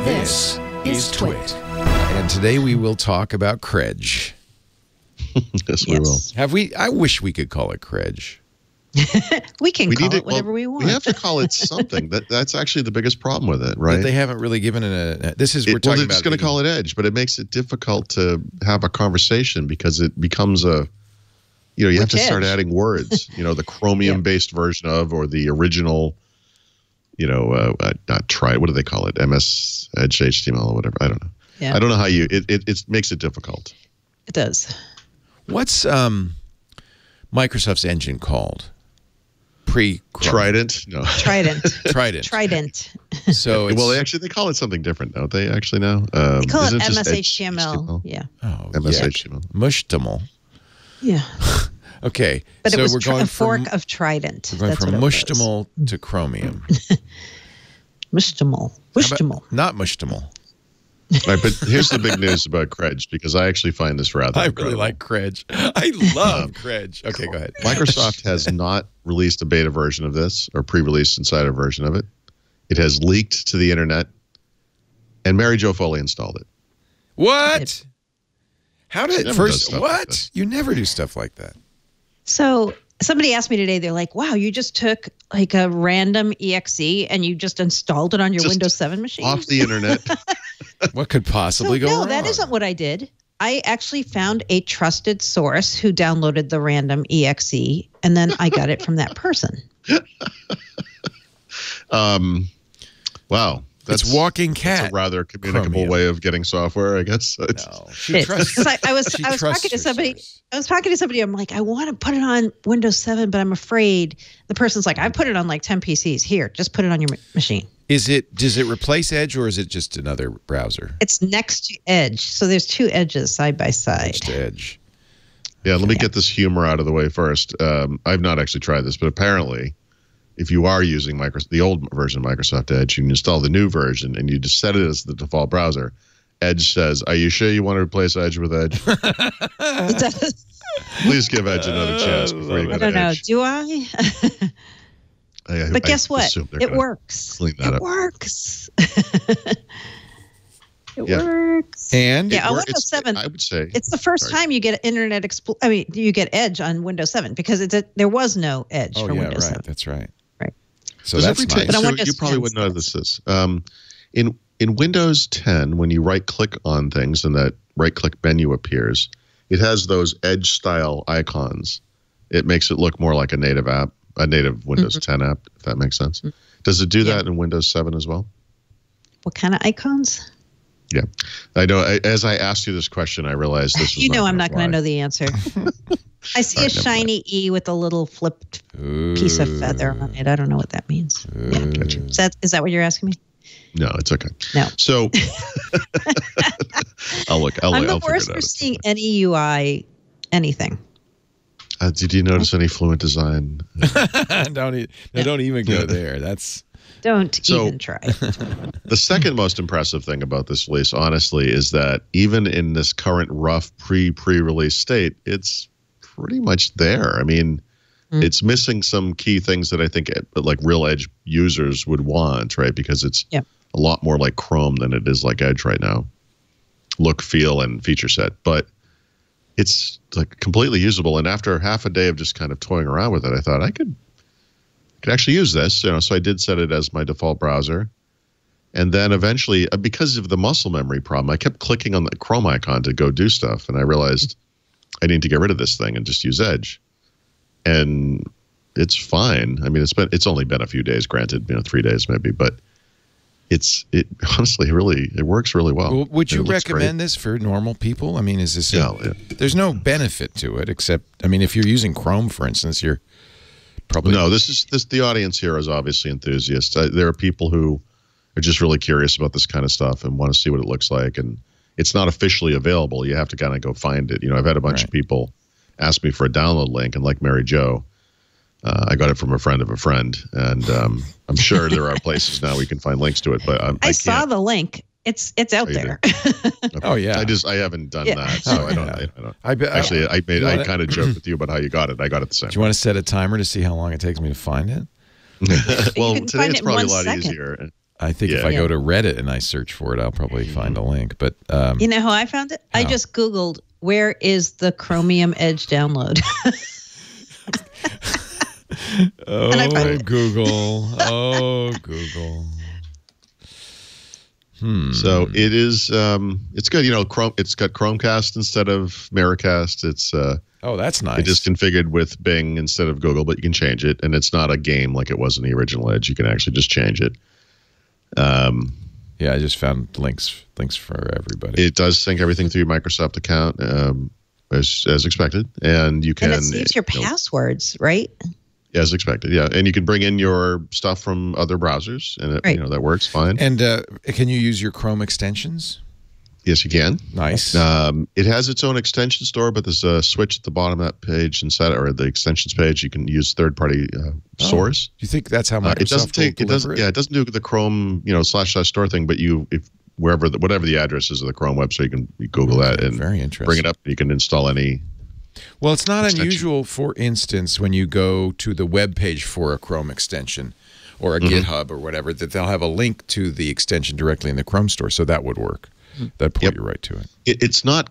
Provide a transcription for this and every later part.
This is Twit. And today we will talk about Chredge. Yes, we will. Have we? I wish we could call it Chredge. We can call it whatever we want. We have to call it something. That's actually the biggest problem with it, right? But they haven't really given it a. This is we're talking they're about. just going to call it Edge, but it makes it difficult to have a conversation because it becomes a. You have to start adding words. The Chromium-based version of, or the original. Not try. What do they call it? MS Edge HTML or whatever. I don't know. Yeah. I don't know how you. It makes it difficult. It does. What's Microsoft's engine called? Trident? No. Trident. Trident. So they call it something different, don't they? Actually, now they call it MS HTML. Yeah. Oh, MS HTML. Mushtaml. Yeah. Okay. But so it was we're going a fork of Trident. We're going from Mushtaml to Chromium. Mushtaml. Not Mushtaml. Right, but here's the big news about Chredge, because I actually find this rather incredible. Really like Chredge. I love Chredge. Okay, go ahead. Microsoft has not released a beta version of this or pre-released insider version of it. It has leaked to the internet, and Mary Jo Foley installed it. What? How did first? What? Like you never do stuff like that. So somebody asked me today, they're like, wow, you just took like a random exe and you just installed it on your Windows 7 machine? Off the internet. What could possibly go wrong? No, that isn't what I did. I actually found a trusted source who downloaded the random exe, and then I got it from that person. Wow. That's walking cat. That's a rather communicable way of getting software, I guess. No, I was talking to somebody. I was talking to somebody. I'm like, I want to put it on Windows 7, but I'm afraid. The person's like, I've put it on like 10 PCs. Here, just put it on your machine. Does it replace Edge, or is it just another browser? It's next to Edge, so there's two edges side by side. Next to Edge. Yeah, let me get this humor out of the way first. I've not actually tried this, but apparently, if you are using the old version of Microsoft Edge, you can install the new version, and you just set it as the default browser. Edge says, "Are you sure you want to replace Edge with Edge? Please give Edge another chance before you go to Edge." I don't know. Do I? But guess what? It works. It works. It works. And on Windows 7, I would say it's the first time you get Internet Explorer. I mean, you get Edge on Windows 7 because there was no Edge for Windows 7. That's right. Right. So that's nice. But you probably wouldn't know how this is. In Windows 10, when you right-click on things and that right-click menu appears, it has those Edge-style icons. It makes it look more like a native app. A native Windows 10 app, if that makes sense. Does it do that in Windows 7 as well? What kind of icons? Yeah. I know. As I asked you this question, I realized this was I'm not going to know the answer. I see a shiny E with a little flipped piece of feather on it. I don't know what that means. Yeah. Is that what you're asking me? No, it's okay. No. So I'm the worst for seeing any UI anything. Did you notice any Fluent Design? Don't even go there. Don't even try. The second most impressive thing about this release, honestly, is that even in this current rough pre-release state, it's pretty much there. I mean, it's missing some key things that I think like real Edge users would want, right? Because it's a lot more like Chrome than it is like Edge right now. Look, feel, and feature set. But it's like completely usable, and after half a day of just kind of toying around with it, I thought I could actually use this. So I did set it as my default browser, and then eventually, because of the muscle memory problem, I kept clicking on the Chrome icon to go do stuff, and I realized I need to get rid of this thing and just use Edge, and it's fine. I mean, it's only been a few days, granted, 3 days maybe, but it honestly it works really well. Would you recommend this for normal people? I mean, is this there's no benefit to it except, I mean, if you're using Chrome, for instance, you're probably the audience here is obviously enthusiasts. There are people who are just really curious about this kind of stuff and want to see what it looks like, and it's not officially available. You have to kind of go find it. I've had a bunch of people ask me for a download link, and like Mary Jo, I got it from a friend of a friend, and I'm sure there are places now we can find links to it. But I saw the link. It's out there. Okay. Oh yeah. I haven't done that, so I don't. I kind of joked with you about how you got it. I got it the same. Do you want to set a timer to see how long it takes me to find it? Well, today it's probably a lot easier. I think if I go to Reddit and I search for it, I'll probably find a link. But you know how I found it? How? I just Googled, where is the Chromium Edge download? Oh, Google. Oh, Google. So it is. It's good. You know, Chrome. It's got Chromecast instead of Miracast. It's. That's nice. It is configured with Bing instead of Google, but you can change it, and it's not a game like it was in the original Edge. You can actually just change it. Yeah, I just found links for everybody. It does sync everything through your Microsoft account, as expected, and you can. And it saves your passwords, right? As expected, yeah, and you can bring in your stuff from other browsers, and that works fine. And can you use your Chrome extensions? Yes, you can. Nice. It has its own extension store, but there's a switch at the bottom of that page or the extensions page. You can use third-party source. Do you think that's how Microsoft it doesn't do the Chrome / store thing, but whatever the address is of the Chrome website, you Google that and very interesting. Bring it up. You can install any. Well, it's not unusual, for instance, when you go to the web page for a Chrome extension or a GitHub or whatever, that they'll have a link to the extension directly in the Chrome store, so that would work. That point you right to it. It's not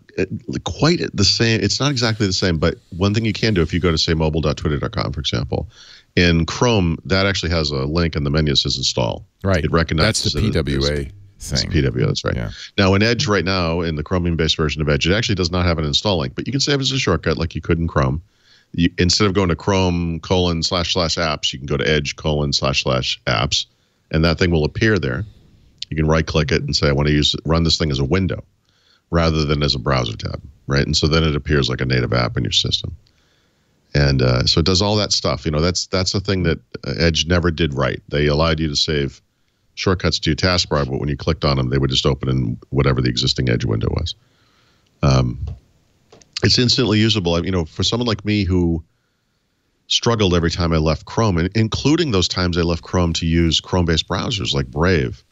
quite the same. It's not exactly the same, but one thing you can do if you go to, say, mobile.twitter.com, for example, in Chrome, that actually has a link in the menu that says install. Right. It recognizes that's the PWA thing. It's PWA, that's right. Yeah. Now, in Edge right now, in the Chromium-based version of Edge, it actually does not have an install link, but you can save it as a shortcut like you could in Chrome. Instead of going to Chrome://apps, you can go to Edge://apps, and that thing will appear there. You can right-click it and say, I want to run this thing as a window rather than as a browser tab, right? And so then it appears like a native app in your system. And so it does all that stuff. That's the thing that Edge never did right. They allowed you to save shortcuts to your taskbar, but when you clicked on them, they would just open in whatever the existing Edge window was. It's instantly usable. For someone like me who struggled every time I left Chrome, and including those times I left Chrome to use Chrome-based browsers like Brave,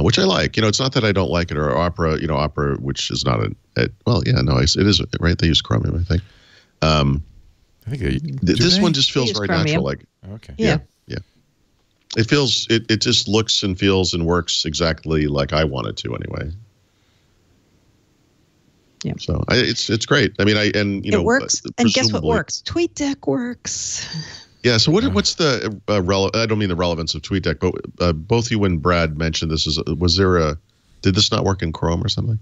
which I like. It's not that I don't like it, or Opera. Opera, which is not it is right. They use Chromium, I think. I think this one just feels very Chromium. natural. Okay. Yeah. It feels. It just looks and feels and works exactly like I want it to, anyway. Yeah. So it's great. It works. And guess what works? TweetDeck works. Yeah. So what's the I don't mean the relevance of TweetDeck, but both you and Brad mentioned this. Did this not work in Chrome or something?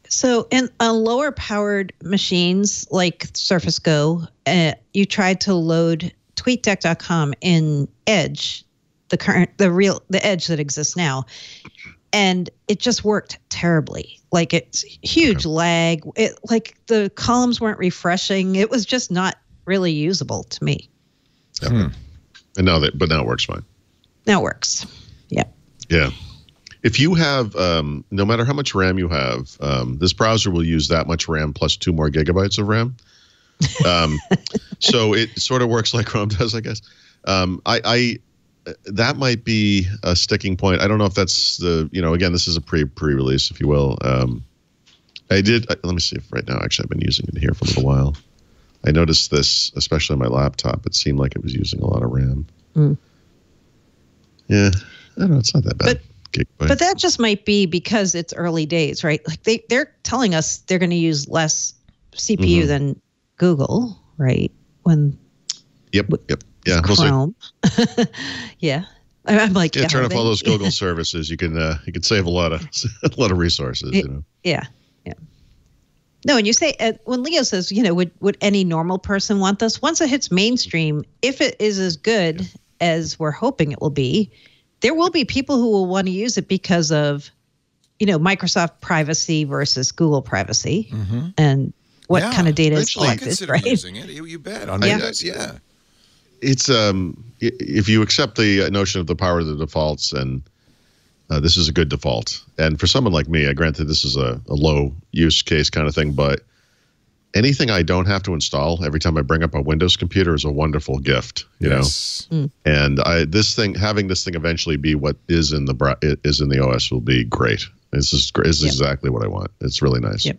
So in lower powered machines like Surface Go, you tried to load TweetDeck.com in Edge, the Edge that exists now, and it just worked terribly. Like, it's huge lag. Like the columns weren't refreshing. It was just not really usable to me. Okay. And now it works fine. Now it works. Yeah. Yeah. If you have, no matter how much RAM you have, this browser will use that much RAM plus 2 more gigabytes of RAM. So it sort of works like Chrome does, I guess. That might be a sticking point. I don't know if that's again, this is a pre-release, if you will. Let me see if right now, actually, I've been using it here for a little while. I noticed this, especially on my laptop. It seemed like it was using a lot of RAM. Yeah, I don't know. It's not that bad. But that just might be because it's early days, right? Like they're telling us they're going to use less CPU than Google, right? Yep. Yeah, Chrome. We'll yeah. I'm like, turn off all those Google services. You can save a lot of resources. Yeah. No, and you say when Leo says, would any normal person want this? Once it hits mainstream, if it is as good as we're hoping it will be, there will be people who will want to use it because of, Microsoft privacy versus Google privacy, and what kind of data is collected. I consider right? using it. You bet. Yeah. It's if you accept the notion of the power of the defaults, and this is a good default. And for someone like me, granted this is a low use case kind of thing, but anything I don't have to install every time I bring up a Windows computer is a wonderful gift. You know, and having this thing eventually be what is in the OS will be great. This is exactly what I want. It's really nice. Yep.